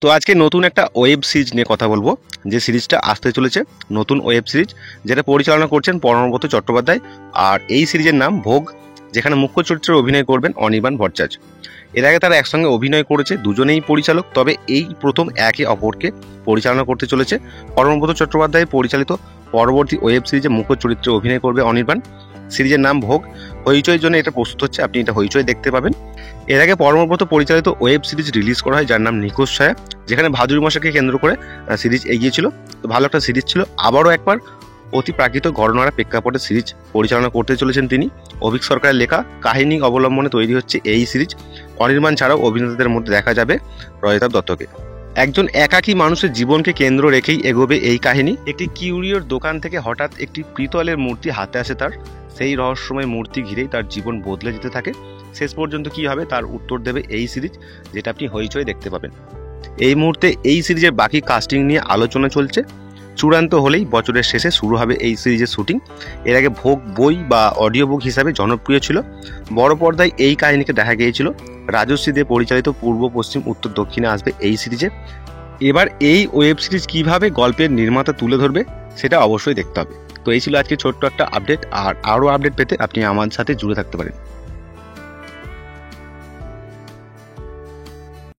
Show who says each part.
Speaker 1: তো আজকে নতুন একটা ওয়েব সিরিজ নিয়ে কথা বলবো, যে সিরিজটা আসতে চলেছে। নতুন ওয়েব সিরিজ যেটা পরিচালনা করছেন প্রণবব্রত চট্টোপাধ্যায়, আর এই সিরিজের নাম ভোগ, যেখানে মুখ্য চরিত্রে অভিনয় করবেন অনির্বাণ ভট্টাচার্য। এর আগে তারা একসঙ্গে অভিনয় করেছে, দুজনেই পরিচালক, তবে এই প্রথম একে অপরকে পরিচালনা করতে চলেছে। প্রণবব্রত চট্টোপাধ্যায় পরিচালিত পরবর্তী ওয়েব সিরিজে মুখ্য চরিত্রে অভিনয় করবে অনির্বাণ। সিরিজের নাম ভোগ। হইচইয়ের জন্য এটা প্রস্তুত হচ্ছে, আপনি এটা হইচই দেখতে পাবেন। এর আগে প্রণবব্রত পরিচালিত ওয়েব সিরিজ রিলিজ করা হয়, যার নাম নিখোঁজ ছায়া, যেখানে ভাদুরী মশাকে কেন্দ্র করে সিরিজ এগিয়েছিল। তো ভালো একটা সিরিজ ছিল। আবারও একবার অতি প্রাকৃত ঘটনার প্রেক্ষাপটে সিরিজ পরিচালনা করতে চলেছেন তিনি। অভিক সরকারের লেখা কাহিনী অবলম্বনে তৈরি হচ্ছে এই সিরিজ। অনির্বাণ ছাড়াও অভিনেতাদের মধ্যে দেখা যাবে রজতাভ দত্তকে। একজন একাকী মানুষের জীবনকে কেন্দ্র রেখেই এগোবে এই কাহিনী। একটি কিউরিওর দোকান থেকে হঠাৎ একটি পিতলের মূর্তি হাতে আসে তার। সেই রহস্যময় মূর্তি ঘিরেই তার জীবন বদলে যেতে থাকে। শেষ পর্যন্ত কি হবে তার উত্তর দেবে এই সিরিজ, যেটা আপনি হইচই দেখতে পাবেন। এই মুহূর্তে এই সিরিজের বাকি কাস্টিং নিয়ে আলোচনা চলছে। চূড়ান্ত হলেই বছরের শেষে শুরু হবে এই সিরিজের শুটিং। এর আগে ভোগ বই বা অডিও বুক হিসাবে জনপ্রিয় ছিল। বড় পর্দায় এই কাহিনীকে দেখা গিয়েছিল। রাজশ্রী দিয়ে পরিচালিত পূর্ব পশ্চিম উত্তর দক্ষিণে আসবে এই সিরিজে। এবার এই ওয়েব সিরিজ কিভাবে গল্পের নির্মাতা তুলে ধরবে সেটা অবশ্যই দেখতে হবে। তো এই ছিল আজকে ছোট্ট একটা আপডেট, আর আরও আপডেট পেতে আপনি আমার সাথে জুড়ে থাকতে পারেন।